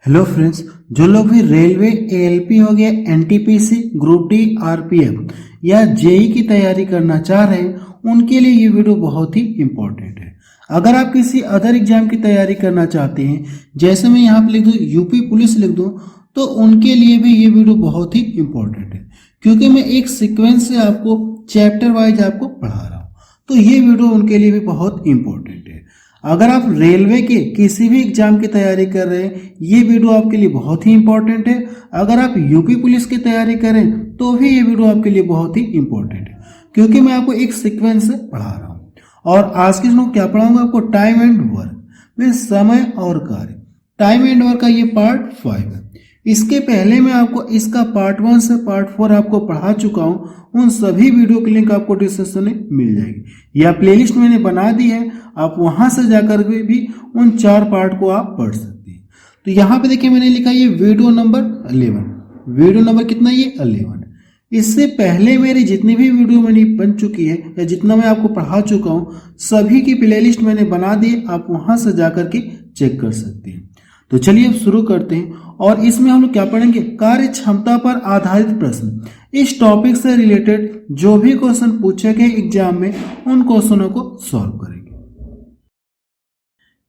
Hello friends, जो लोग भी रेलवे एएलपी हो गया, एनटीपीसी, ग्रुप डी, आरपीएफ या जेई की तैयारी करना चाह रहे हैं उनके लिए ये वीडियो बहुत ही इम्पोर्टेंट है। अगर आप किसी अदर एग्जाम की तैयारी करना चाहते हैं, जैसे मैं यहाँ पे लिख दूँ यूपी पुलिस लिख दूँ, तो उनके लिए भी ये वीडियो बहुत ही इम्पोर्टेंट है, क्योंकि मैं एक सीक्वेंस से आपको चैप्टर वाइज आपको पढ़ा रहा हूँ। तो ये वीडियो उनके लिए भी बहुत इम्पोर्टेंट है। अगर आप रेलवे के किसी भी एग्जाम की तैयारी कर रहे हैं, ये वीडियो आपके लिए बहुत ही इंपॉर्टेंट है। अगर आप यूपी पुलिस की तैयारी करें तो भी ये वीडियो आपके लिए बहुत ही इंपॉर्टेंट है, क्योंकि मैं आपको एक सीक्वेंस से पढ़ा रहा हूँ। और आज की इसमें क्या पढ़ाऊंगा आपको, टाइम एंड वर्क में समय और कार्य। टाइम एंड वर्क का ये पार्ट 5 है। इसके पहले मैं आपको इसका पार्ट 1 से पार्ट 4 आपको पढ़ा चुका हूँ। उन सभी वीडियो की लिंक आपको डिस्क्रिप्शन में मिल जाएगी या प्लेलिस्ट मैंने बना दी है, आप वहां से जाकर भी उन 4 पार्ट को आप पढ़ सकते हैं। तो यहाँ पे देखिए मैंने लिखा ये वीडियो नंबर 11। वीडियो नंबर कितना, ये 11। इससे पहले मेरी जितनी भी वीडियो मैंने बन चुकी है या जितना मैं आपको पढ़ा चुका हूँ, सभी की प्लेलिस्ट मैंने बना दी है, आप वहां से जाकर के चेक कर सकते हैं। तो चलिए अब शुरू करते हैं। और इसमें हम लोग क्या पढ़ेंगे, कार्य क्षमता पर आधारित प्रश्न। इस टॉपिक से रिलेटेड जो भी क्वेश्चन पूछे गए एग्जाम में, उन क्वेश्चनों को सॉल्व करेंगे।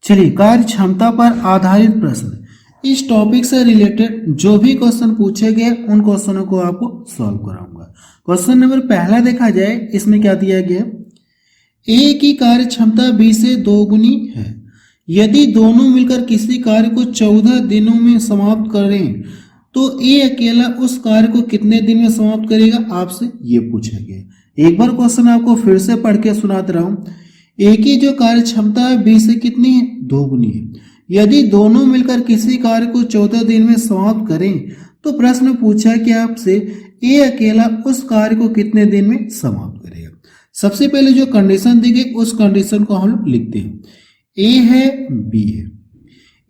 चलिए, कार्य क्षमता पर आधारित प्रश्न। इस टॉपिक से रिलेटेड जो भी क्वेश्चन पूछे गए, उन क्वेश्चनों को आपको सॉल्व कराऊंगा। क्वेश्चन नंबर पहला देखा जाए, इसमें क्या दिया गया, ए की कार्य क्षमता बी से 2 गुनी है। यदि दोनों मिलकर किसी कार्य को 14 दिनों में समाप्त करें तो ए अकेला उस कार्य को कितने दिन में समाप्त करेगा, आपसे ये पूछा गया। एक बार क्वेश्चन आपको फिर से पढ़ के सुनाते रहा हूं। ए की जो कार्य क्षमता है बी से कितनी है, 2 गुनी है। यदि दोनों मिलकर किसी कार्य को 14 दिन में समाप्त करें तो प्रश्न पूछा कि आपसे ए अकेला उस कार्य को कितने दिन में समाप्त करेगा। सबसे पहले जो कंडीशन दी गई उस कंडीशन को हम लोग लिखते हैं। ए है, बी है।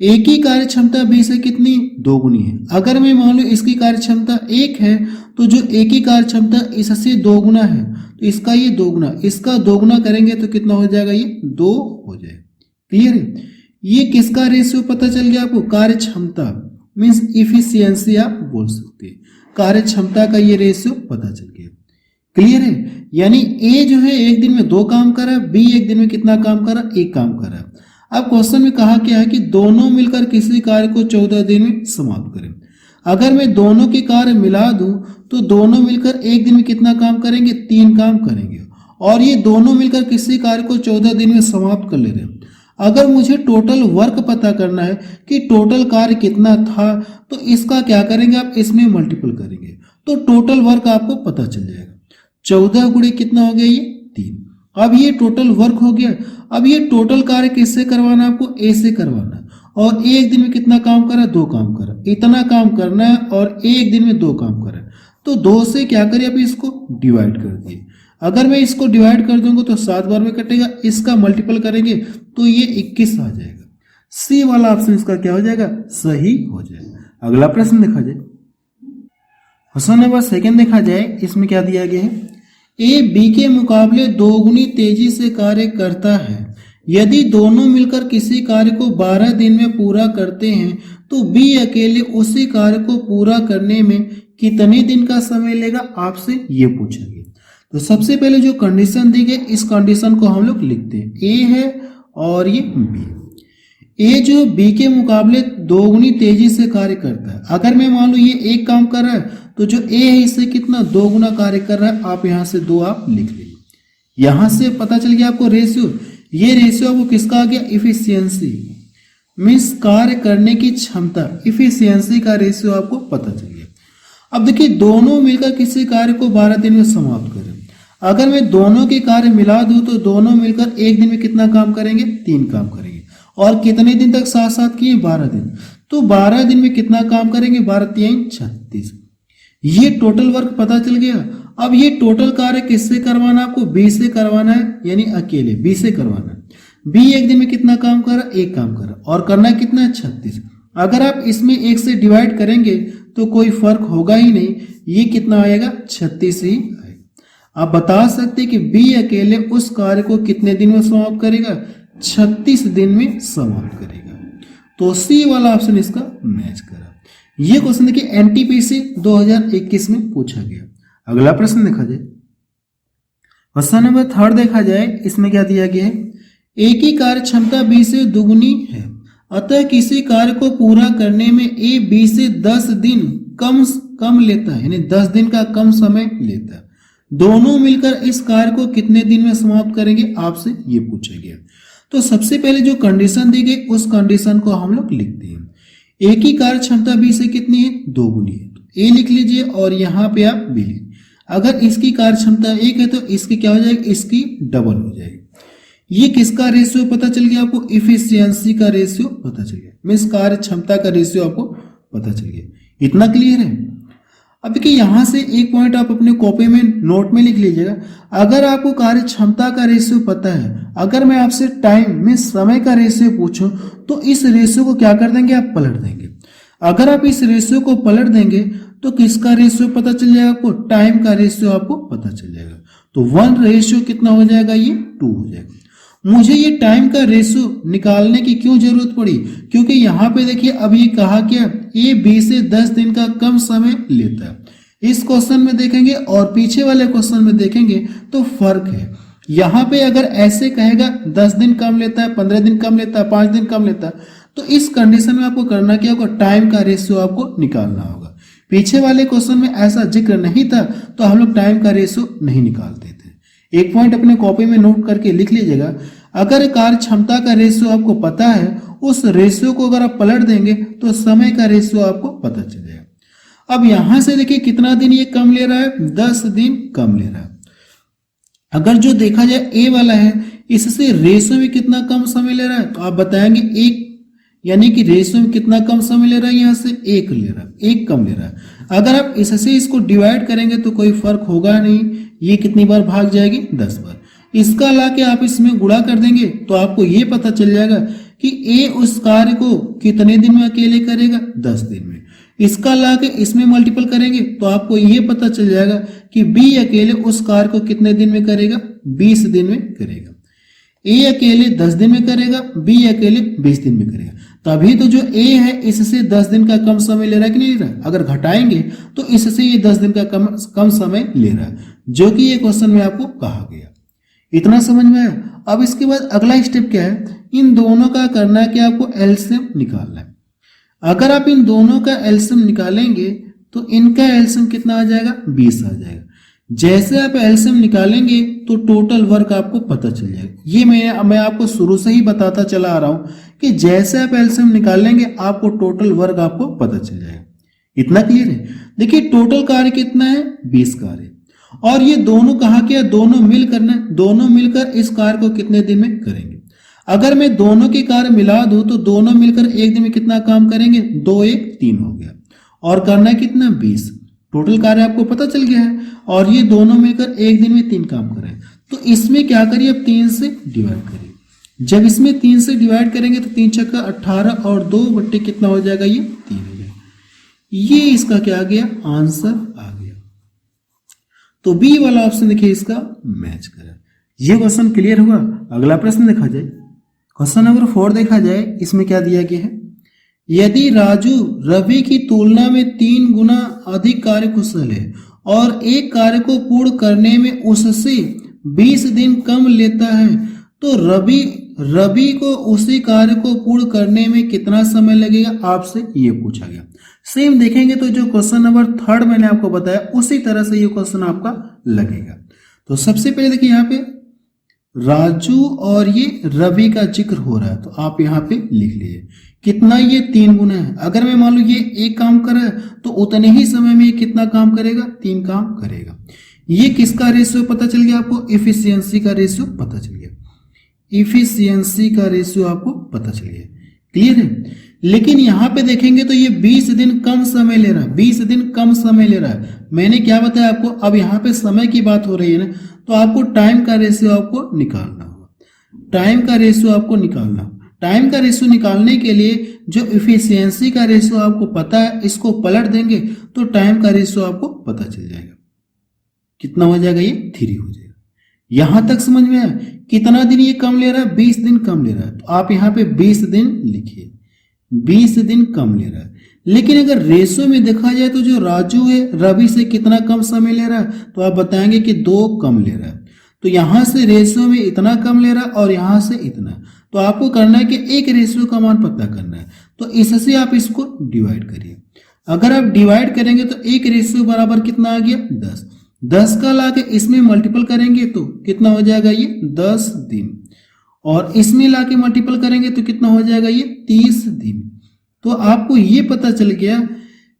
ए की कार्य क्षमता बी से कितनी, 2 गुनी है। अगर मैं मान लो इसकी कार्य क्षमता 1 है, तो जो ए की कार्य क्षमता इससे 2 गुना है, तो इसका ये 2 गुना, इसका 2 गुना करेंगे तो कितना हो जाएगा, ये 2 हो जाएगा। क्लियर है। ये किसका रेशियो पता चल गया आपको, कार्य क्षमता मीन्स इफिशियंसी आप बोल सकते हैं। कार्य क्षमता का ये रेशियो पता चल गया। क्लियर है। यानी ए जो है एक दिन में 2 काम कर रहा है, बी एक दिन में कितना काम कर रहा है, 1 काम कर रहा है। अब क्वेश्चन में कहा क्या है कि दोनों मिलकर किसी कार्य को 14 दिन में समाप्त करें। अगर मैं दोनों के कार्य मिला दूं तो दोनों मिलकर एक दिन में कितना काम करेंगे, 3 काम करेंगे। और ये दोनों मिलकर किसी कार्य को 14 दिन में समाप्त कर ले रहे हैं। अगर मुझे टोटल वर्क पता करना है कि टोटल कार्य कितना था, तो इसका क्या करेंगे, आप इसमें मल्टीपल करेंगे तो टोटल वर्क आपको पता चल जाएगा। 14 गुणे कितना हो गया, ये 3। अब ये टोटल वर्क हो गया। अब ये टोटल कार्य किससे करवाना है, आपको ए से करवाना है। और एक दिन में कितना काम करा, 2 काम करा। इतना काम करना है और एक दिन में 2 काम करा, तो 2 से क्या करिए, आप इसको डिवाइड कर दिए। अगर मैं इसको डिवाइड कर दूंगा तो 7 बार में कटेगा, इसका मल्टीपल करेंगे तो ये 21 आ जाएगा। सी वाला ऑप्शन इसका क्या हो जाएगा, सही हो जाएगा। अगला प्रश्न देखा जाए। क्वेश्चन नंबर 2 देखा जाए, इसमें क्या दिया गया है, ए बी के मुकाबले 2 गुनी तेजी से कार्य करता है। यदि दोनों मिलकर किसी कार्य को 12 दिन में पूरा करते हैं तो बी अकेले उसी कार्य को पूरा करने में कितने दिन का समय लेगा, आपसे ये पूछा गया। तो सबसे पहले जो कंडीशन दी गई, इस कंडीशन को हम लोग लिखते हैं। ए है और ये बी। ए जो बी के मुकाबले 2 गुनी तेजी से कार्य करता है। अगर मैं मान लो ये 1 काम कर रहा है, तो जो ए है इससे कितना, 2 गुना कार्य कर रहा है। आप यहां से 2 आप लिख लीजिए। यहां से पता चल गया आपको रेशियो। ये रेशियो आपको किसका आ गया, इफिशियंसी मीन्स कार्य करने की क्षमता। इफिशियंसी का रेशियो आपको पता चल गया। अब देखिए, दोनों मिलकर किसी कार्य को 12 दिन में समाप्त करें। अगर मैं दोनों के कार्य मिला दूं तो दोनों मिलकर एक दिन में कितना काम करेंगे, 3 काम करेंगे। और कितने दिन तक साथ साथ किए, 12 दिन। तो 12 दिन में कितना काम करेंगे, 12 3 36। ये टोटल वर्क पता चल गया। अब ये टोटल कार्य किससे करवाना, आपको बी से करवाना है, यानी अकेले बी से करवाना है। बी एक दिन में कितना काम कर रहा, 1 काम कर रहा, और करना कितना है, 36। अगर आप इसमें 1 से डिवाइड करेंगे तो कोई फर्क होगा ही नहीं, ये कितना आएगा, 36 ही आएगा। आप बता सकते कि बी अकेले उस कार्य को कितने दिन में समाप्त करेगा, 36 दिन में समाप्त करेगा। तो सी वाला ऑप्शन इसका मैच करा। ये क्वेश्चन देखिए एनटीपीसी 2021 में पूछा गया। अगला प्रश्न देखा जाए, क्वेश्चन नंबर 3 देखा जाए, इसमें क्या दिया गया है, ए की कार्य क्षमता बी से दुगुनी है, अतः किसी कार्य को पूरा करने में ए बी से 10 दिन कम लेता है, यानी 10 दिन का कम समय लेता है। दोनों मिलकर इस कार्य को कितने दिन में समाप्त करेंगे, आपसे ये पूछा गया। तो सबसे पहले जो कंडीशन दी गई उस कंडीशन को हम लोग लिखते हैं। ए की कार्य क्षमता बी से कितनी है, 2 गुनी है, तो ए लिख लीजिए और यहाँ पे आप बी लिखिए। अगर इसकी कार्य क्षमता 1 है तो इसकी क्या हो जाएगी, इसकी डबल हो जाएगी। ये किसका रेशियो पता चल गया आपको, इफिशियंसी का रेशियो पता चल गया, मीन्स कार्य क्षमता का रेशियो आपको पता चल गया। इतना क्लियर है। अब देखिए यहां से एक पॉइंट आप अपने कॉपी में नोट में लिख लीजिएगा। अगर आपको कार्य क्षमता का रेशियो पता है, अगर मैं आपसे टाइम में समय का रेशियो पूछूं तो इस रेशियो को क्या कर देंगे, आप पलट देंगे। अगर आप इस रेशियो को पलट देंगे तो किसका रेशियो पता चल जाएगा आपको, टाइम का रेशियो आपको पता चल जाएगा। तो 1 रेशियो कितना हो जाएगा, ये 2 हो जाएगा। मुझे ये टाइम का रेशियो निकालने की क्यों जरूरत पड़ी, क्योंकि यहाँ पे देखिए अब ये कहा क्या, ए बी से 10 दिन का कम समय लेता है। इस क्वेश्चन में देखेंगे और पीछे वाले क्वेश्चन में देखेंगे तो फर्क है। यहाँ पे अगर ऐसे कहेगा 10 दिन कम लेता है, 15 दिन कम लेता है, 5 दिन कम लेता है, तो इस कंडीशन में आपको करना क्या होगा, टाइम का रेशियो आपको निकालना होगा। पीछे वाले क्वेश्चन में ऐसा जिक्र नहीं था तो हम लोग टाइम का रेशियो नहीं निकालते थे। एक पॉइंट अपने कॉपी में नोट करके लिख लीजिएगा। अगर कार्य क्षमता का रेशियो आपको पता है, उस रेशियो को अगर आप पलट देंगे तो समय का रेशियो आपको पता चल जाएगा। अब यहां से देखिए कितना दिन ये कम ले रहा है, 10 दिन कम ले रहा है। अगर जो देखा जाए ए वाला है, इससे रेशियो में कितना कम समय ले रहा है, तो आप बताएंगे 1, यानी कि रेशियो में कितना कम समय ले रहा है, यहाँ से 1 ले रहा है, 1 कम ले रहा है। अगर आप इससे इसको डिवाइड करेंगे तो कोई फर्क होगा नहीं, ये कितनी बार भाग जाएगी, 10 बार। इसका ला के आप इसमें गुणा कर देंगे तो आपको ये पता चल जाएगा कि ए उस कार्य को कितने दिन में अकेले करेगा, 10 दिन में। इसका ला के इसमें मल्टीपल करेंगे तो आपको ये पता चल जाएगा कि बी अकेले उस कार्य को कितने दिन में करेगा, 20 दिन में करेगा। ए अकेले 10 दिन में करेगा, बी अकेले 20 दिन में करेगा। तभी तो जो ए है इससे 10 दिन का कम समय ले रहा है कि नहीं ले रहा है। अगर घटाएंगे तो इससे ये 10 दिन का कम समय ले रहा है, जो कि ये क्वेश्चन में आपको कहा गया। इतना समझ में आया। अब इसके बाद अगला स्टेप क्या है, इन दोनों का करना है कि आपको एलसीएम निकालना है। अगर आप इन दोनों का एलसीएम निकालेंगे तो इनका एलसीएम कितना आ जाएगा, 20 आ जाएगा। जैसे आप एलसीएम निकालेंगे तो टोटल वर्क आपको पता चल जाएगा। ये मैं आपको शुरू से ही बताता चला आ रहा हूं कि जैसे आप एलसीएम निकालेंगे आपको टोटल वर्क आपको पता चल जाएगा। इतना क्लियर है। देखिए टोटल कार्य कितना है, 20 कार्य, और ये दोनों कहा क्या, दोनों मिल करना, दोनों मिलकर इस कार्य को कितने दिन में करेंगे। अगर मैं दोनों के कार्य मिला दूं तो दोनों मिलकर एक दिन में कितना काम करेंगे, 2 1 3 हो गया, और करना है कितना, 20। टोटल कार्य आपको पता चल गया है, और ये दोनों मिलकर एक दिन में 3 काम करें। तो इसमें क्या करिए, अब 3 से डिवाइड करिए। जब इसमें 3 से डिवाइड करेंगे तो 3 छक्का 18 और 2 बट्टे कितना हो जाएगा, ये 3 हो जाएगा। ये इसका क्या आ गया, आंसर आ गया। तो बी वाला ऑप्शन देखिए इसका मैच करा। ये क्वेश्चन क्लियर हुआ। अगला प्रश्न देखा जाए, क्वेश्चन नंबर 4 देखा जाए, इसमें क्या दिया गया है, यदि राजू रवि की तुलना में 3 गुना अधिक कार्यकुशल है और एक कार्य को पूर्ण करने में उससे 20 दिन कम लेता है तो रवि को उसी कार्य को पूर्ण करने में कितना समय लगेगा, आपसे ये पूछा गया। सेम देखेंगे तो जो क्वेश्चन नंबर 3 मैंने आपको बताया उसी तरह से ये क्वेश्चन आपका लगेगा। तो सबसे पहले देखिए यहाँ पे राजू और ये रवि का जिक्र हो रहा है, तो आप यहाँ पे लिख लीजिए कितना, ये 3 गुना है। अगर मैं मान लो ये 1 काम कर रहा है तो उतने ही समय में ये कितना काम करेगा, 3 काम करेगा। ये किसका रेशियो पता चल गया आपको, इफिशियंसी का रेशियो पता चल गया। इफिशियंसी का रेशियो आपको पता चल गया। क्लियर है। लेकिन यहां पे देखेंगे तो ये 20 दिन कम समय ले रहा है, 20 दिन कम समय ले रहा है। मैंने क्या बताया आपको, अब यहाँ पे समय की बात हो रही है ना, तो आपको टाइम का रेशियो आपको निकालना होगा। टाइम का रेशियो आपको निकालना होगा। टाइम का रेशियो निकालने के लिए जो इफिशियंसी का रेशियो आपको पता है, इसको पलट देंगे तो टाइम का रेशियो आपको पता चल जाएगा। कितना हो जाएगा, ये 3 हो जाएगा। यहां तक समझ में आया। कितना दिन ये कम ले रहा है, 20 दिन कम ले रहा है, तो आप यहाँ पे 20 दिन लिखिए। 20 दिन कम ले रहा है। लेकिन अगर रेशो में देखा जाए तो जो राजू है रवि से कितना कम समय ले रहा है, तो आप बताएंगे कि 2 कम ले रहा है। तो यहां से रेशो में इतना कम ले रहा है और यहां से इतना, तो आपको करना है कि एक रेशो का मान पता करना है। तो इससे आप इसको डिवाइड करिए। अगर आप डिवाइड करेंगे तो एक रेशियो बराबर कितना आ गया 10। 10 का लाके इसमें मल्टीपल करेंगे तो कितना हो जाएगा ये 10 दिन, और इसमें लाके मल्टीपल करेंगे तो कितना हो जाएगा ये 30 दिन। तो आपको ये पता चल गया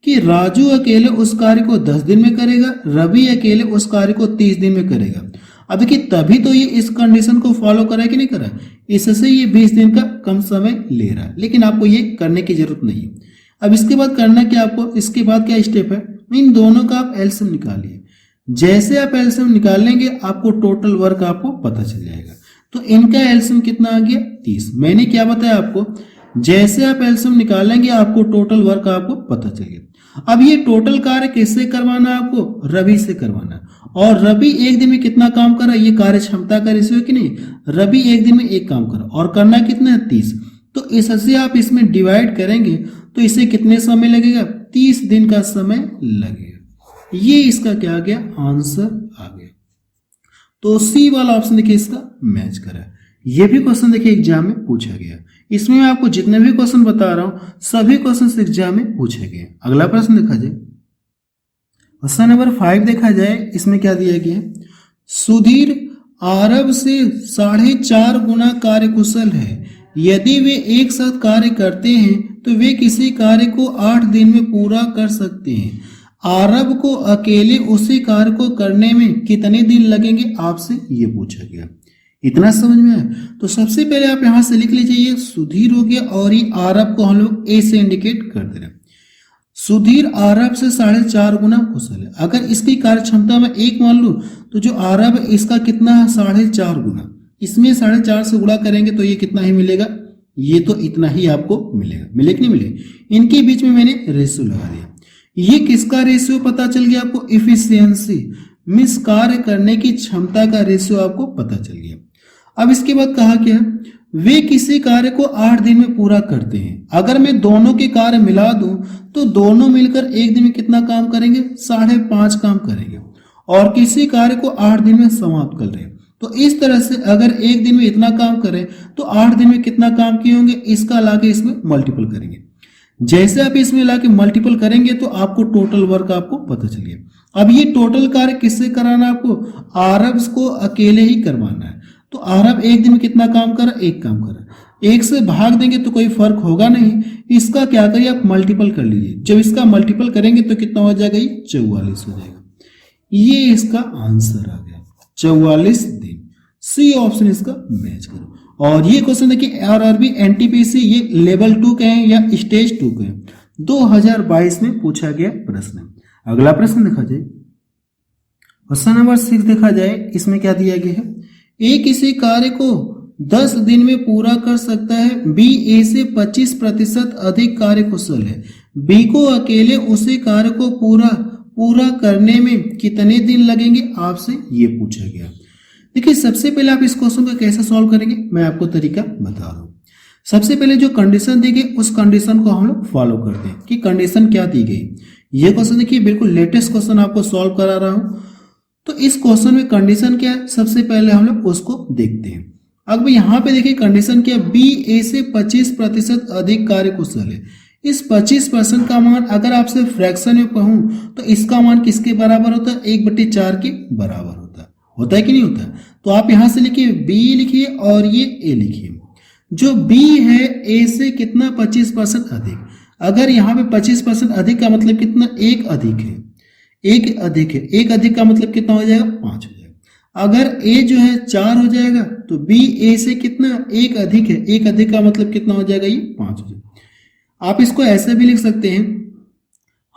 कि राजू अकेले उस कार्य को 10 दिन में करेगा, रवि अकेले उस कार्य को 30 दिन में करेगा। अब देखिए तभी तो ये इस कंडीशन को फॉलो करा कि नहीं करा, इससे ये 20 दिन का कम समय ले रहा है। लेकिन आपको ये करने की जरूरत नहीं है। अब इसके बाद करना क्या आपको, इसके बाद क्या स्टेप है, इन दोनों का आप एलसीएम निकालिए। जैसे आप एलसीएम निकालेंगे आपको टोटल वर्क आपको पता चल जाएगा। तो इनका एलसीएम कितना आ गया 30। मैंने क्या बताया आपको, जैसे आप एलसीएम निकालेंगे आपको टोटल वर्क आपको पता चल गया। अब ये टोटल कार्य किससे करवाना है आपको, रवि से करवाना है। और रवि एक दिन में कितना काम कर रहा है, ये कार्य क्षमता का रेशियो है कि नहीं, रवि एक दिन में एक काम कर रहा है और करना कितना है 30। तो इससे आप इसमें डिवाइड करेंगे तो इसे कितने समय लगेगा, 30 दिन का समय लगेगा। ये इसका क्या आ गया, आंसर आ गया। तो सी वाला ऑप्शन देखिए इसका मैच करा है। ये भी क्वेश्चन देखिए एग्जाम में पूछा गया। इसमें मैं आपको जितने भी क्वेश्चन बता रहा हूं सभी क्वेश्चन एग्जाम में पूछे गए। अगला प्रश्न देखा जाए, क्वेश्चन नंबर 5 देखा जाए। इसमें क्या दिया गया है, सुधीर आरब से 4.5 गुना कार्यकुशल है। यदि वे एक साथ कार्य करते हैं तो वे किसी कार्य को 8 दिन में पूरा कर सकते हैं। आरब को अकेले उसी कार्य को करने में कितने दिन लगेंगे, आपसे ये पूछा गया। इतना समझ में आया। तो सबसे पहले आप यहां से लिख लीजिए, ये सुधीर हो गया और ये आरब को हम लोग ए से इंडिकेट कर दे रहे हैं। सुधीर आरब से 4.5 गुना कुशल है। अगर इसकी कार्य क्षमता में 1 मान लूं तो जो आरब है इसका कितना है 4.5 गुना, इसमें 4.5 से गुणा करेंगे तो ये कितना ही मिलेगा, ये तो इतना ही आपको मिलेगा। मिले कि नहीं मिले, इनके बीच में मैंने रेशियो लगा दिया। ये किसका रेशियो पता चल गया आपको, इफिशियंसी मींस कार्य करने की क्षमता का रेशियो आपको पता चल गया। अब इसके बाद कहा क्या, वे किसी कार्य को 8 दिन में पूरा करते हैं। अगर मैं दोनों के कार्य मिला दूं तो दोनों मिलकर एक दिन में कितना काम करेंगे, 5.5 काम करेंगे, और किसी कार्य को 8 दिन में समाप्त कर रहे हैं। तो इस तरह से अगर एक दिन में इतना काम करें तो 8 दिन में कितना काम किए होंगे, इसका लाके इसमें मल्टीपल करेंगे। जैसे आप इसमें लाके मल्टीपल करेंगे तो आपको टोटल वर्क आपको पता चल गया। अब ये टोटल कार्य किससे कराना है आपको, आरब को अकेले ही करवाना है। तो आरब एक दिन में कितना काम करा, एक काम करा। एक से भाग देंगे तो कोई फर्क होगा नहीं, इसका क्या करिए आप मल्टीपल कर लीजिए। जब इसका मल्टीपल करेंगे तो कितना हो जाएगा, ये 44 हो जाएगा। ये इसका आंसर आ गया 44 दिन। सी ऑप्शन इसका मैच करो। और ये क्वेश्चन देखिए आरआरबी एनटीपीसी ये लेवल 2 के हैं या स्टेज 2 के हैं, 2022 में पूछा गया प्रश्न है। अगला प्रश्न देखा जाए, क्वेश्चन नंबर 6 देखा जाए। इसमें क्या दिया गया है, ए किसी कार्य को 10 दिन में पूरा कर सकता है। बी ए से 25% अधिक कार्य कुशल है। बी को अकेले उसी कार्य को पूरा करने में कितने दिन लगेंगे, आपसे ये पूछा गया। देखिए सबसे पहले आप इस क्वेश्चन को कैसे सॉल्व करेंगे, मैं आपको तरीका बता रहा हूँ। सबसे पहले जो कंडीशन दी गई उस कंडीशन को हम लोग फॉलो करते हैं कि कंडीशन क्या दी गई। ये क्वेश्चन देखिए बिल्कुल लेटेस्ट क्वेश्चन आपको सॉल्व करा रहा हूँ। तो इस क्वेश्चन में कंडीशन क्या है, सबसे पहले हम लोग उसको देखते हैं। अब यहाँ पे देखिए कंडीशन क्या, बी ए से 25% अधिक कार्य कुशल है। इस 25% का मान अगर आपसे फ्रैक्शन में कहूं तो इसका मान किसके बराबर होता है, 1/4 के बराबर होता है कि नहीं होता है। तो आप यहां से लिखिए बी लिखिए और ये ए लिखिए। जो बी है ए से कितना 25% अधिक। अगर यहाँ पे 25% अधिक का मतलब कितना, एक अधिक है, एक अधिक है, एक अधिक का मतलब कितना हो जाएगा, 5 हो जाएगा। अगर ए जो है 4 हो जाएगा तो बी ए से कितना, एक अधिक है, एक अधिक का मतलब कितना हो जाएगा, ये 5 हो जाएगा। आप इसको ऐसे भी लिख सकते हैं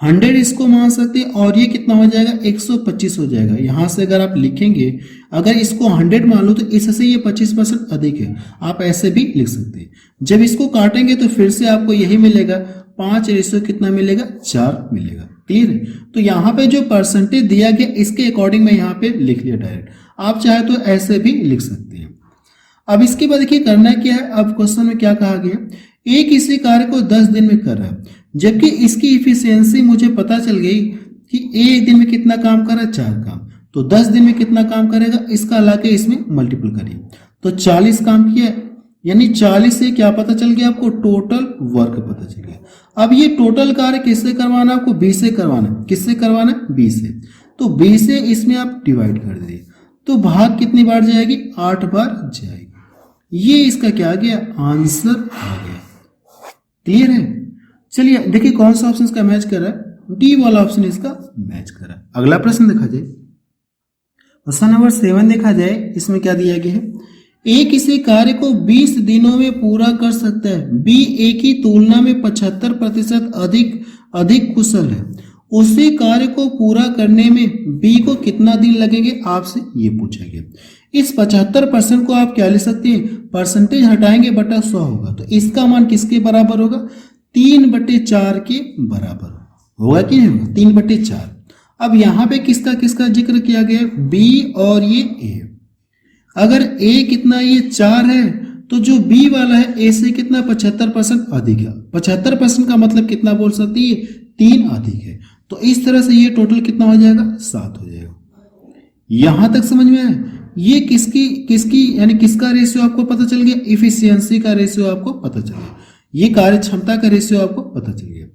100 इसको मान सकते हैं और ये कितना हो जाएगा, 125 हो जाएगा। यहां से अगर आप लिखेंगे, अगर इसको 100 मान लो तो इससे ये 25% अधिक है, आप ऐसे भी लिख सकते हैं। जब इसको काटेंगे तो फिर से आपको यही मिलेगा, 5 रेशो कितना मिलेगा, 4 मिलेगा। क्लियर है। तो यहाँ पे जो परसेंटेज दिया गया इसके अकॉर्डिंग मैं यहाँ पे लिख लिया डायरेक्ट। आप चाहे तो ऐसे भी लिख सकते हैं। अब इसके बाद देखिए करना क्या है, अब क्वेश्चन में क्या कहा गया, एक इसी कार्य को 10 दिन में कर रहा है, जबकि इसकी इफिशियंसी मुझे पता चल गई कि एक दिन में कितना काम कर रहा है, 4 काम। तो 10 दिन में कितना काम करेगा, इसका लाके इसमें मल्टीपल करिए तो 40 काम किया, यानी 40 से क्या पता चल गया आपको, टोटल वर्क पता चल गया। अब ये टोटल कार्य किससे करवाना है आपको, 20 से करवाना है। किससे करवाना है, 20 से। तो 20 से इसमें आप डिवाइड कर दीजिए तो भाग कितनी बार जाएगी, 8 बार जाएगी। ये इसका क्या आ गया, आंसर आ गया। क्लियर है। चलिए देखिए कौन सा ऑप्शन इसका मैच कर रहा है, डी वाला ऑप्शन इसका मैच कर रहा है। अगला प्रश्न देखा जाए, क्वेश्चन नंबर 7 देखा जाए, इसमें क्या दिया गया है, ए किसी कार्य को 20 दिनों में पूरा कर सकता है, बी ए की तुलना में 75% अधिक कुशल है, उसी कार्य को पूरा करने में बी को कितना दिन लगेंगे, आपसे ये पूछा गया। इस 75% को आप क्या ले सकते हैं, परसेंटेज हटाएंगे बटा 100 होगा, तो इसका मान किसके बराबर होगा, 3/4 के बराबर होगा कि नहीं होगा, 3/4। अब यहाँ पे किसका किसका जिक्र किया गया, बी और ये ए। अगर ए कितना, ये 4 है, तो जो बी वाला है ए से कितना, 75% अधिक है। 75% का मतलब कितना बोल सकते हैं, 3 अधिक है। तो इस तरह से ये टोटल कितना हो जाएगा, 7 हो जाएगा। यहां तक समझ में आया। ये किसकी यानी किसका रेशियो आपको पता चल गया, इफिशियंसी का रेशियो आपको पता चल गया, ये कार्य क्षमता का रेशियो आपको पता चल गया।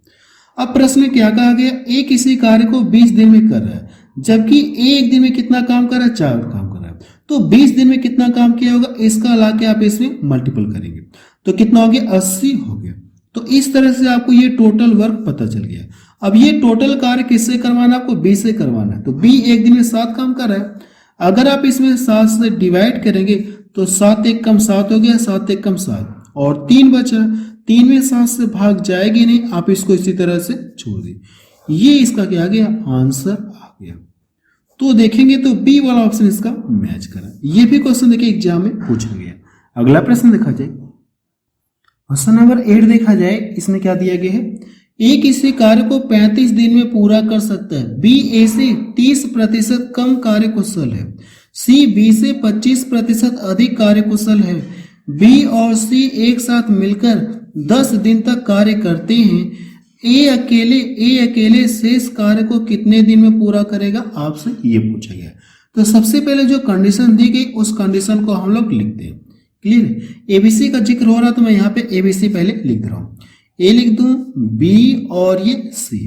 अब प्रश्न में क्या कहा गया, ए किसी कार्य को 20 दिन में कर रहा है, जबकि ए एक दिन में कितना काम कर रहा है, 4 काम कर रहा है। तो 20 दिन में कितना काम किया होगा, इसका लाके आप इसमें मल्टीपल करेंगे तो कितना हो गया, 80 हो गया। तो इस तरह से आपको ये टोटल वर्क पता चल गया। अब ये टोटल कार्य किससे करवाना है, आपको बी से करवाना है। तो बी एक दिन में 7 काम कर रहा है, अगर आप इसमें 7 से डिवाइड करेंगे तो 7 एक कम 7 हो गया, 7 एक कम 7 और 3 बचा। 3 में 7 से भाग जाएगी नहीं, आप इसको इसी तरह से छोड़ दिए। ये इसका क्या आ गया, आंसर आ गया। तो देखेंगे तो बी वाला ऑप्शन इसका मैच करा। ये भी क्वेश्चन देखिए एग्जाम में पूछा गया। अगला प्रश्न देखा जाए, क्वेश्चन नंबर 8 देखा जाए, इसमें क्या दिया गया है, ए किसी कार्य को 35 दिन में पूरा कर सकता है, बी ए से 30% कम कार्यकुशल है, सी बी से 25% अधिक कार्यकुशल है, बी और सी एक साथ मिलकर 10 दिन तक कार्य करते हैं, ए अकेले शेष कार्य को कितने दिन में पूरा करेगा, आपसे ये पूछा गया। तो सबसे पहले जो कंडीशन दी गई उस कंडीशन को हम लोग लिखते हैं। क्लियर है। एबीसी का जिक्र हो रहा तो मैं यहाँ पे एबीसी पहले लिख रहा हूँ, ए लिख दूं, बी और ये सी।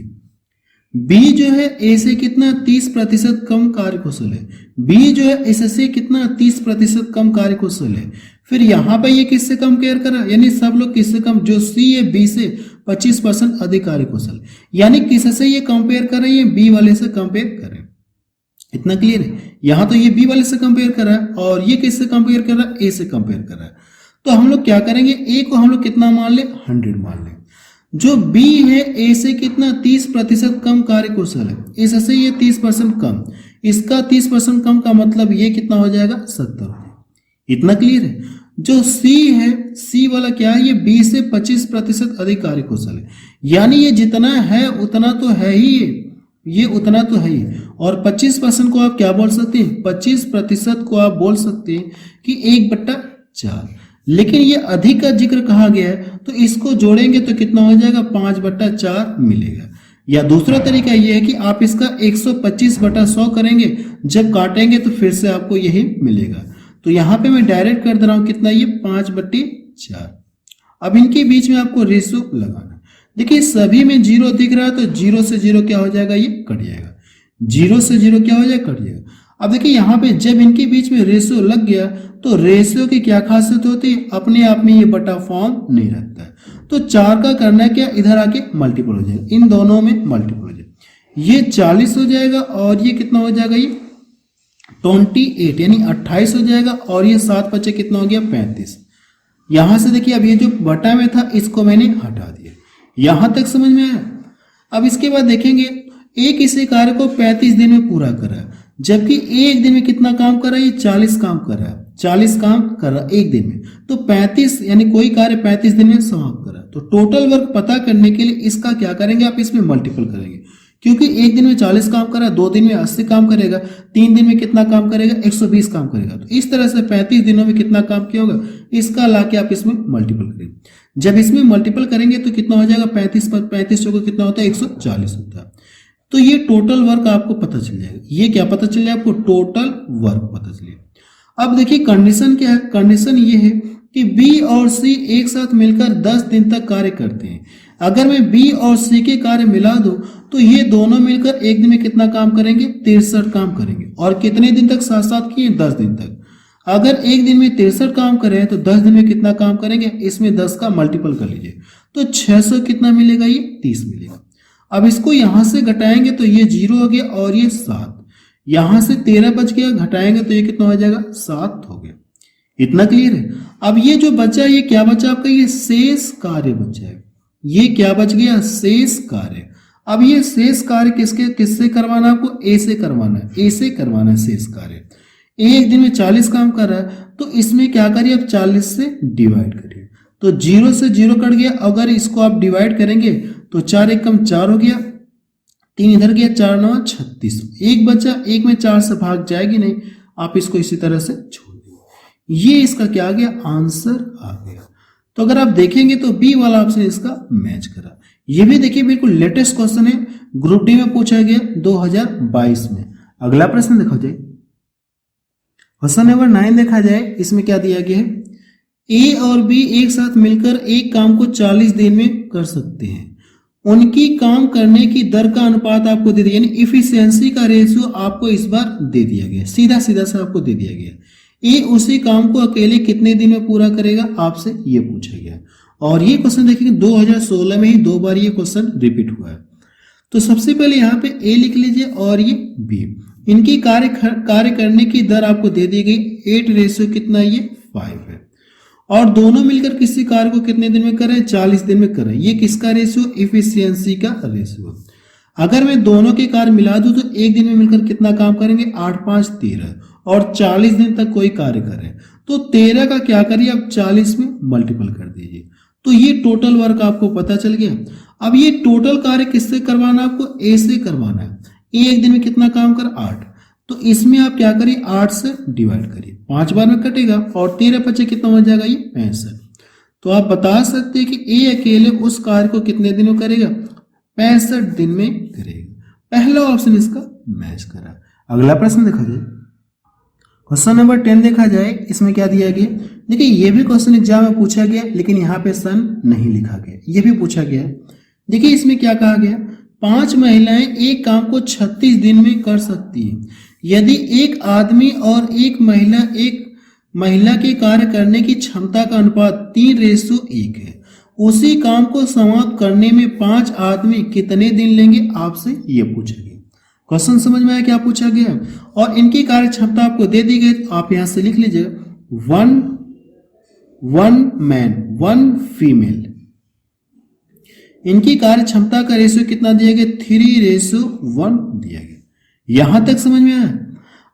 बी जो है ए से कितना 30% कम कार्यकुशल है, बी जो है एस से कितना 30% कम कार्यकुशल है। फिर यहाँ पे ये किससे कंपेयर कर रहा है, यानी सब लोग किससे कम, जो सी है बी से 25% अधिक कार्यकुशल, यानी किससे ये कंपेयर कर रहे हैं, बी वाले से कंपेयर कर रहे हैं। इतना क्लियर है। यहाँ तो ये बी वाले से कंपेयर कर रहा है और ये किससे कंपेयर कर रहा है, ए से कंपेयर कर रहा है। तो हम लोग क्या करेंगे, ए को हम लोग कितना मान ले, 100 मान ले। जो बी है ए से कितना 30% कम कार्यकुशल है, इससे ये 30% कम, इसका 30% कम का मतलब ये कितना हो जाएगा, 70 हो जाएगा। इतना क्लियर है। जो सी है, सी वाला क्या है, ये बी से 25% अधिक कार्यकुशल है, यानी ये जितना है उतना तो है ही, ये उतना तो है ही। और 25% को आप क्या बोल सकते हैं, 25% को आप बोल सकते हैं कि 1/4, लेकिन ये अधिक का जिक्र कहा गया है तो इसको जोड़ेंगे तो कितना हो जाएगा, 5/4 मिलेगा। या दूसरा तरीका ये है कि आप इसका 125/100 करेंगे, जब काटेंगे तो फिर से आपको यही मिलेगा। तो यहाँ पे मैं डायरेक्ट कर दे रहा हूँ कितना, ये 5/4। अब इनके बीच में आपको रेशियो लगाना। देखिए सभी में 0 दिख रहा है तो 0 से 0 क्या हो जाएगा, ये कट जाएगा। 0 से 0 क्या हो जाएगा, कट जाएगा। अब देखिए यहाँ पे जब इनके बीच में रेशियो लग गया तो रेशियो की क्या खासियत होती है, अपने आप में ये बटा फॉर्म नहीं रखता है। तो 4 का करना है क्या, इधर आके मल्टीपल हो जाएगा, इन दोनों में मल्टीपल हो जाएगा। ये 40 हो जाएगा और ये कितना हो जाएगा, ये 28 यानी 28 हो जाएगा। और ये 7 बचे कितना हो गया, 35। यहां से देखिए अब ये जो बटा में था इसको मैंने हटा दिया। यहां तक समझ में आया। अब इसके बाद देखेंगे ए किसी कार्य को 35 दिन में पूरा कर रहा है, जबकि एक दिन में कितना काम कर रहा है, ये 40 काम कर रहा है। 40 काम कर रहा है एक दिन में, तो 35 यानी कोई कार्य 35 दिन में समाप्त कर रहा है। तो टोटल वर्क पता करने के लिए इसका क्या करेंगे, आप इसमें मल्टीपल करेंगे, क्योंकि एक दिन में 40 काम कर रहा है, 2 दिन में 80 काम करेगा, 3 दिन में कितना काम करेगा, 120 काम करेगा। तो इस तरह से 35 दिनों में कितना काम किया होगा, इसका लाके आप इसमें मल्टीपल करेंगे। जब इसमें मल्टीपल करेंगे तो कितना हो जाएगा, 35 पर 35 चौको कितना होता है, 140 होता है। तो ये टोटल वर्क आपको पता चल जाएगा। ये क्या पता चल जाएगा आपको, टोटल वर्क पता चलेगा। अब देखिए कंडीशन क्या है, कंडीशन ये है कि बी और सी एक साथ मिलकर 10 दिन तक कार्य करते हैं। अगर मैं बी और सी के कार्य मिला दूं तो ये दोनों मिलकर एक दिन में कितना काम करेंगे, 63 काम करेंगे। और कितने दिन तक साथ साथ किए, 10 दिन तक। अगर एक दिन में 63 काम करें तो 10 दिन में कितना काम करेंगे, इसमें 10 का मल्टीपल कर लीजिए तो 600 कितना मिलेगा, ये 30 मिलेगा। अब इसको यहां से घटाएंगे तो ये 0 हो गया और ये 7, यहां से 13 बच गया, घटाएंगे तो ये कितना हो जाएगा, 7 हो गया। इतना क्लियर है। अब ये जो बचा, ये क्या बचा आपका, ये शेष कार्य बचा है। ये क्या बच गया, शेष कार्य। अब ये शेष कार्य किससे करवाना है आपको, ए से करवाना है, ए से करवाना है शेष कार्य। एक दिन में 40 काम कर रहा है तो इसमें क्या करिए, आप 40 से डिवाइड करिए तो 0 से 0 कट गया। अगर इसको आप डिवाइड करेंगे तो 4 एकम 4 हो गया, 3 इधर गया, 4 9 36, एक बचा, एक में 4 से भाग जाएगी नहीं, आप इसको इसी तरह से छोड़ देंगे। ये इसका क्या आ गया, आंसर आ गया। तो अगर आप देखेंगे तो बी वाला ऑप्शन इसका मैच करा। ये भी देखिए बिल्कुल लेटेस्ट क्वेश्चन है, ग्रुप डी में पूछा गया 2022 में। अगला प्रश्न देखा जाए, क्वेश्चन नंबर 9 देखा जाए, इसमें क्या दिया गया है, ए और बी एक साथ मिलकर एक काम को 40 दिन में कर सकते हैं। उनकी काम करने की दर का अनुपात आपको दे दिया, यानी इफिशियंसी का रेशियो आपको इस बार दे दिया गया, सीधा सीधा से आपको दे दिया गया। ए उसी काम को अकेले कितने दिन में पूरा करेगा, आपसे ये पूछा गया। और ये क्वेश्चन देखिए 2016 में ही 2 बार ये क्वेश्चन रिपीट हुआ है। तो सबसे पहले यहाँ पे ए लिख लीजिए और ये बी। इनकी कार्य करने की दर आपको दे दी गई 8 रेशियो कितना, ये 5 है। और दोनों मिलकर किसी कार्य को कितने दिन में करें, 40 दिन में करें। ये किसका रेशियो, इफिशियंसी का रेशियो। अगर मैं दोनों के कार्य मिला दूं तो एक दिन में मिलकर कितना काम करेंगे, 8 5 13, और 40 दिन तक कोई कार्य करें तो 13 का क्या करिए, आप 40 में मल्टीपल कर दीजिए। तो ये टोटल वर्क आपको पता चल गया। अब ये टोटल कार्य किससे करवाना, आपको ए से करवाना है। ए एक दिन में कितना काम कर, 8, तो इसमें आप क्या करिए, 8 से डिवाइड करिए, 5 बार में कटेगा और 13 बचे कितना हो जाएगा, ये 65। तो आप बता सकते हैं कि ए अकेले उस कार्य को कितने दिन में करेगा, 65 दिन में करेगा। पहला ऑप्शन इसका मैच करा। अगला प्रश्न देखा जाए, क्वेश्चन नंबर 10 देखा जाए, इसमें क्या दिया गया, देखिए ये भी क्वेश्चन एग्जाम में पूछा गया लेकिन यहाँ पे सन नहीं लिखा गया, ये भी पूछा गया। देखिए इसमें क्या कहा गया, 5 महिलाएं एक काम को 36 दिन में कर सकती हैं। यदि एक आदमी और एक महिला के कार्य करने की क्षमता का अनुपात 3:1 है, उसी काम को समाप्त करने में 5 आदमी कितने दिन लेंगे, आपसे ये पूछा गया। क्वेश्चन समझ में आया क्या पूछा गया। और इनकी कार्य क्षमता आपको दे दी गई, तो आप यहां से लिख लीजिए 1 मैन 1 फीमेल। इनकी कार्य क्षमता का रेशियो कितना दिया गया, 3:1 दिया गया। यहां तक समझ में आया।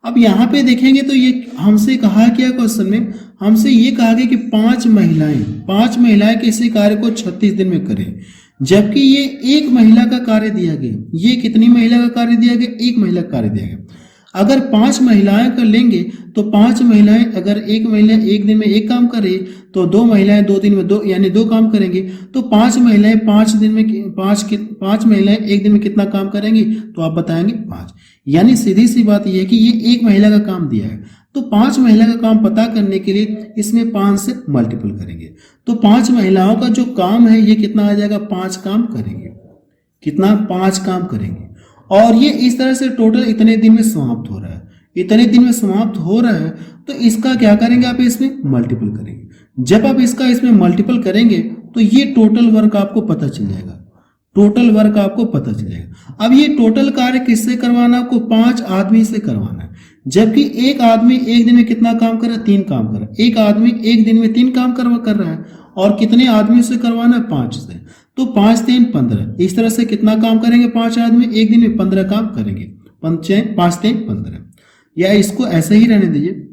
अब यहां पे देखेंगे तो ये हमसे कहा क्या, क्वेश्चन में हमसे ये कहा गया कि 5 महिलाएं किसी कार्य को 36 दिन में करें, जबकि ये एक महिला का कार्य दिया गया। ये कितनी महिला का कार्य दिया गया, एक महिला का कार्य दिया गया। अगर 5 महिलाएं कर लेंगे तो 5 महिलाएं, अगर एक महिला एक दिन में एक काम करे तो 2 महिलाएं 2 दिन में 2, यानी 2 काम करेंगे। तो 5 महिलाएं 5 दिन में 5 महिलाएं एक दिन में कितना काम करेंगी, तो आप बताएंगे 5। यानी सीधी सी बात यह है कि ये एक महिला का काम दिया है, तो 5 महिला का काम पता करने के लिए इसमें 5 से मल्टीपल करेंगे। तो 5 महिलाओं का जो काम है ये कितना आ जाएगा, 5 काम करेंगे। कितना, 5 काम करेंगे। और ये इस तरह से टोटल इतने दिन में समाप्त हो रहा है, इतने दिन में समाप्त हो रहा है। तो इसका क्या करेंगे, आप इसमें मल्टीपल करेंगे। जब आप इसका इसमें मल्टीपल करेंगे तो ये टोटल वर्क आपको पता चल जाएगा, टोटल वर्क आपको पता चलेगा। अब ये टोटल कार्य किससे करवाना, आपको 5 आदमी से करवाना है। जबकि एक आदमी एक दिन में कितना काम कर रहा है, 3 काम कर रहा है। एक आदमी एक दिन में 3 काम कर रहा है, और कितने आदमी से करवाना है, 5 से। तो 5 3 15, इस तरह से कितना काम करेंगे, 5 आदमी एक दिन में 15 काम करेंगे। 5 3 15, या इसको ऐसे ही रहने दीजिए,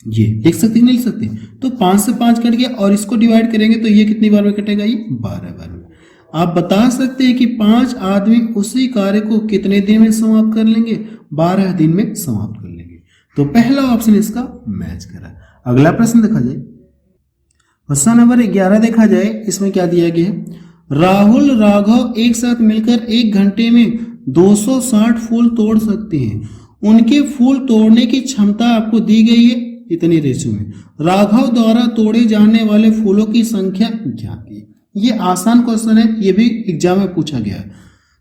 ये लिख सकते नहीं लिख सकते। तो 5 से 5 कट गया और इसको डिवाइड करेंगे तो ये कितनी बार में कटेगा, ये 12 बार में। आप बता सकते हैं कि 5 आदमी उसी कार्य को कितने दिन में समाप्त कर लेंगे? 12 दिन में समाप्त कर लेंगे। तो पहला ऑप्शन इसका मैच करा। अगला प्रश्न देखा जाए, क्वेश्चन नंबर 11 देखा जाए, इसमें क्या दिया गया है? राहुल राघव एक साथ मिलकर 1 घंटे में 260 फूल तोड़ सकते हैं। उनके फूल तोड़ने की क्षमता आपको दी गई है इतनी रेशियो में। राघव द्वारा तोड़े जाने वाले फूलों की संख्या ज्ञात कीजिए। ये आसान क्वेश्चन है, ये भी एग्जाम में पूछा गया है।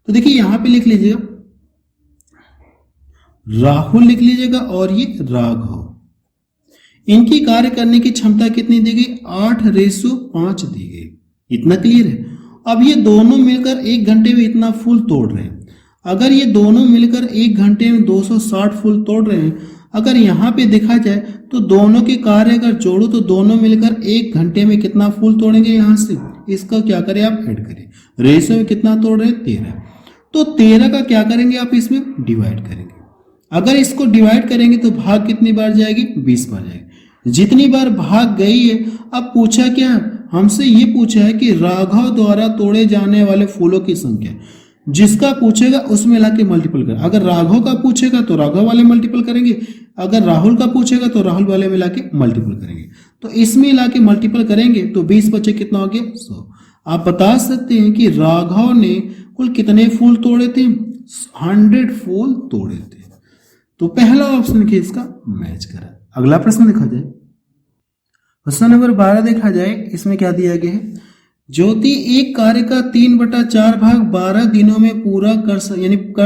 तो देखिए यहां पे लिख लीजिएगा राहुल लिख लीजिएगा और ये राघव। इनकी कार्य करने की क्षमता कितनी दी गई? 8:5 दी गई। इतना क्लियर है। अब ये दोनों मिलकर 1 घंटे में इतना फूल तोड़ रहे हैं। अगर ये दोनों मिलकर 1 घंटे में 260 फूल तोड़ रहे हैं, अगर यहाँ पे देखा जाए तो दोनों के कार्य अगर जोड़ो तो दोनों मिलकर 1 घंटे में कितना फूल तोड़ेंगे? यहाँ से इसका क्या करें आप ऐड करें। रेशियो में कितना तोड़ रहे हैं? 13। तो 13 का क्या करेंगे आप इसमें डिवाइड करेंगे। अगर इसको डिवाइड करेंगे तो भाग कितनी बार जाएगी? 20 बार जाएगी। जितनी बार भाग गई है, अब पूछा क्या है हमसे? ये पूछा है कि राघव द्वारा तोड़े जाने वाले फूलों की संख्या। जिसका पूछेगा उसमें लाके मल्टीपल कर। अगर राघव का पूछेगा तो राघव वाले मल्टीपल करेंगे, अगर राहुल का पूछेगा तो राहुल वाले में लाके मल्टीपल करेंगे। तो इसमें लाके मल्टीपल करेंगे तो 20 बचे कितना हो गया? 100। आप बता सकते हैं कि राघव ने कुल कितने फूल तोड़े थे? 100 फूल तोड़े थे। तो पहला ऑप्शन के इसका मैच करा। अगला प्रश्न देखा जाए, क्वेश्चन नंबर 12 देखा जाए, इसमें क्या दिया गया है? ज्योति एक कार्य का 3/4 भाग 12 दिनों में पूरा कर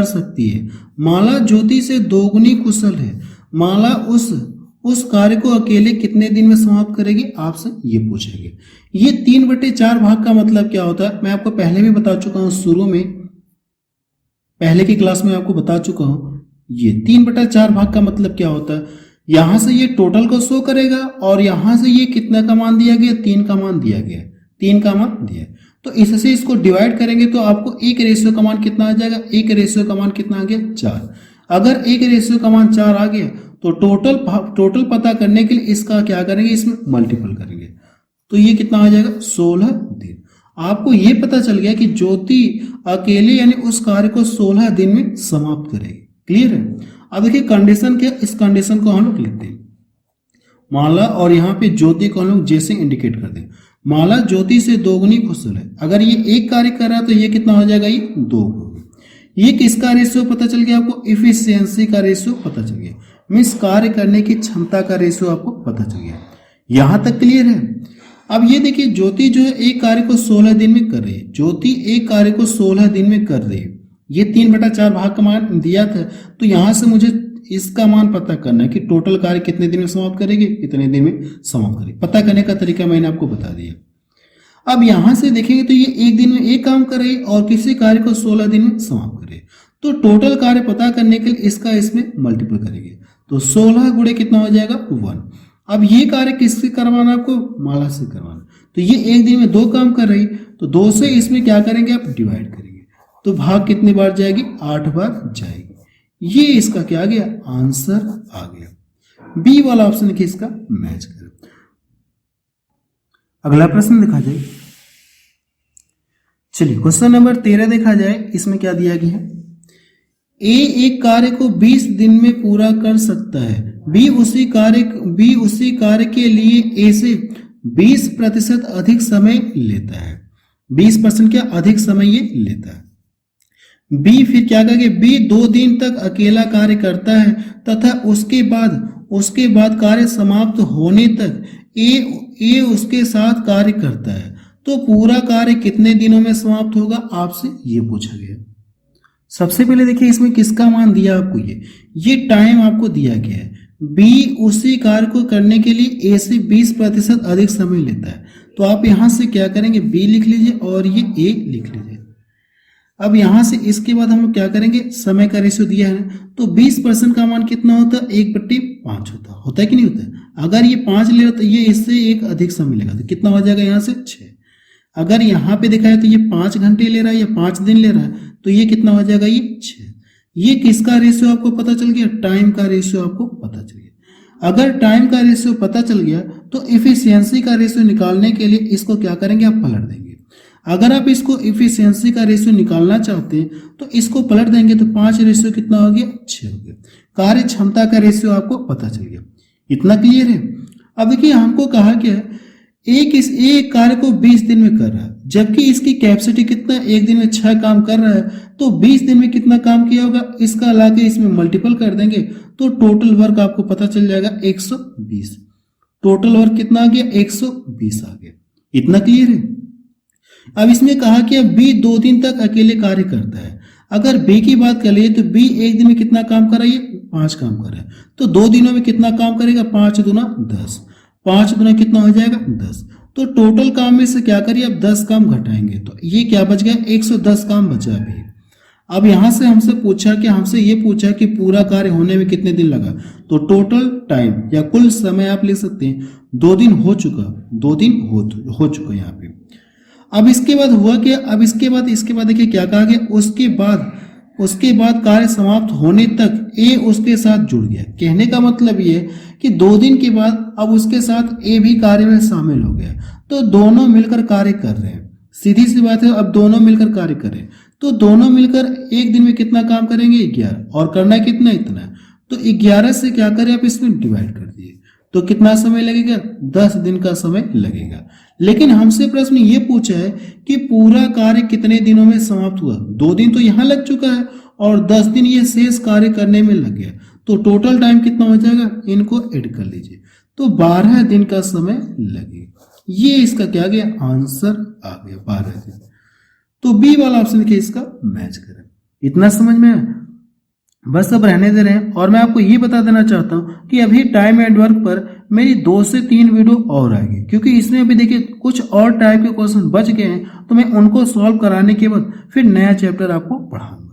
सकती है। माला ज्योति से दोगुनी कुशल है। माला उस कार्य को अकेले कितने दिन में समाप्त करेगी? आपसे ये पूछेंगे। ये 3/4 भाग का मतलब क्या होता है? मैं आपको पहले भी बता चुका हूं, शुरू में पहले की क्लास में आपको बता चुका हूं। ये 3/4 भाग का मतलब क्या होता है? यहां से ये टोटल को शो करेगा और यहां से ये कितना का मान दिया गया? 3 का मान दिया गया। 3 का मान दिया, तो इससे इसको डिवाइड करेंगे तो आपको 1 रेशियो का मान कितना आ जाएगा? 1 रेशियो का मान कितना आ गया? 4। अगर 1 रेशियो का मान 4 आ गया तो टोटल पता करने के लिए इसका क्या करेंगे? इसमें मल्टीपल करेंगे। तो ये कितना आ जाएगा? 16 दिन। आपको ये पता चल गया कि ज्योति अकेले यानी उस कार्य को 16 दिन में समाप्त करेगी। क्लियर है? अब देखिए कंडीशन क्या, इस कंडीशन को हम लोग लिखते हैं माला और यहाँ पे ज्योति को हम लोग जैसे इंडिकेट करते हैं। माला ज्योति से दोगुनी कुशल है। अगर ये एक कार्य कर रहा है तो ये कितना हो जाएगा? ये 2 होगा। ये किसका रेशियो पता चल गया आपको? इफिशियंसी का रेशियो पता चल गया। मीन्स कार्य करने की क्षमता का रेशियो आपको पता चल गया। यहां तक क्लियर है? अब ये देखिए ज्योति जो है एक कार्य को 16 दिन में कर रही है। ज्योति एक कार्य को 16 दिन में कर रही है। ये 3/4 भाग का मान दिया था, तो यहां से मुझे इसका मान पता करना है कि टोटल कार्य कितने दिन में समाप्त करेगी, कितने दिन में समाप्त करेगी। पता करने का तरीका मैंने आपको बता दिया। अब यहां से देखेंगे तो ये एक दिन में एक काम कर रही है और किसी कार्य को 16 दिन में समाप्त करे, तो टोटल कार्य पता करने के लिए इसका इसमें मल्टीपल करेंगे। तो 16 गुणे कितना हो जाएगा? 1। अब ये कार्य किससे करवाना आपको? माला से करवाना। तो ये एक दिन में 2 काम कर रही, तो 2 से इसमें क्या करेंगे आप? डिवाइड करेंगे। तो भाग कितनी बार जाएगी? 8 बार जाएगी। ये इसका क्या आ गया? आंसर आ गया। बी वाला ऑप्शन देखिए इसका मैच कर। अगला प्रश्न देखा जाए, चलिए क्वेश्चन नंबर 13 देखा जाए, इसमें क्या दिया गया है? ए एक कार्य को 20 दिन में पूरा कर सकता है। बी उसी कार्य के लिए ए से 20% अधिक समय लेता है। 20% क्या अधिक समय ये लेता है। बी फिर क्या करेंगे? बी 2 दिन तक अकेला कार्य करता है तथा उसके बाद कार्य समाप्त होने तक ए उसके साथ कार्य करता है। तो पूरा कार्य कितने दिनों में समाप्त होगा? आपसे ये पूछा गया। सबसे पहले देखिए इसमें किसका मान दिया आपको? ये टाइम आपको दिया गया है। बी उसी कार्य को करने के लिए ए से 20% अधिक समय लेता है। तो आप यहां से क्या करेंगे? बी लिख लीजिए और ये ए लिख लीजिए। अब यहां से इसके बाद हम लोग क्या करेंगे? समय का रेशियो दिया है, तो 20% का मान कितना होता है? 1/5 होता है कि नहीं होता है? अगर ये 5 ले रहा तो ये इससे एक अधिक समय लेगा, तो कितना हो जाएगा यहाँ से? 6। अगर यहाँ पे देखा है तो ये 5 घंटे ले रहा है या 5 दिन ले रहा है, तो ये कितना हो जाएगा? ये 6। ये किसका रेशियो आपको पता चल गया? टाइम का रेशियो आपको पता चल गया। अगर टाइम का रेशियो पता चल गया तो इफिशियंसी का रेशियो निकालने के लिए इसको क्या करेंगे? आप पलट देंगे। अगर आप इसको इफिशियंसी का रेशियो निकालना चाहते हैं तो इसको पलट देंगे तो 5 रेशियो कितना हो गया, 6 हो गया। कार्य क्षमता का रेशियो आपको पता चल गया। इतना क्लियर है। अब देखिए हमको कहा क्या है, एक कार्य को 20 दिन में कर रहा है, जबकि इसकी कैपेसिटी कितना, एक दिन में 6 काम कर रहा है, तो 20 दिन में कितना काम किया होगा, इसका लाके इसमें मल्टीपल कर देंगे तो टोटल वर्क आपको पता चल जाएगा 120। टोटल वर्क कितना आ गया, 120 आ गया। इतना क्लियर है। अब इसमें कहा कि अब बी 2 दिन तक अकेले कार्य करता है। अगर बी की बात कर लिए तो बी एक दिन में कितना काम कर रहा है, 5 काम कर रहा है, तो 2 दिनों में कितना काम करेगा, 5 दूना 10, 5 दूना कितना हो जाएगा, 10। तो टोटल काम में से क्या करिए, अब 10 काम घटाएंगे तो ये क्या बच गया, 110 काम बचा अभी। अब यहां से हमसे ये पूछा कि पूरा कार्य होने में कितने दिन लगा, तो टोटल टाइम या कुल समय आप लिख सकते हैं 2 दिन हो चुका, 2 दिन हो चुका यहाँ पे। अब इसके बाद हुआ क्या, अब इसके बाद देखिए क्या कहा गया, उसके बाद कार्य समाप्त होने तक ए उसके साथ जुड़ गया। कहने का मतलब ये कि 2 दिन के बाद अब उसके साथ ए भी कार्य में शामिल हो गया, तो दोनों मिलकर कार्य कर रहे हैं। सीधी सी बात है, अब दोनों मिलकर कार्य करें तो दोनों मिलकर एक दिन में कितना काम करेंगे, 11, और करना कितना, इतना, तो 11 से क्या करें, आप इसमें डिवाइड कर दिए तो कितना समय लगेगा, 10 दिन का समय लगेगा। लेकिन हमसे प्रश्न ये पूछा है कि पूरा कार्य कितने दिनों में समाप्त हुआ, 2 दिन तो यहाँ लग चुका है और 10 दिन ये शेष कार्य करने में लग गया, तो टोटल टाइम कितना हो जाएगा, इनको ऐड कर लीजिए तो 12 दिन का समय लगेगा। ये इसका क्या गया, आंसर आ गया 12 दिन। तो बी वाला ऑप्शन देखिए इसका मैच करें। इतना समझ में है, बस अब रहने दे रहे हैं। और मैं आपको ये बता देना चाहता हूं कि अभी टाइम एंड वर्क पर मेरी 2 से 3 वीडियो और आएगी, क्योंकि इसमें अभी देखिए कुछ और टाइप के क्वेश्चन बच गए हैं, तो मैं उनको सॉल्व कराने के बाद फिर नया चैप्टर आपको पढ़ाऊंगा।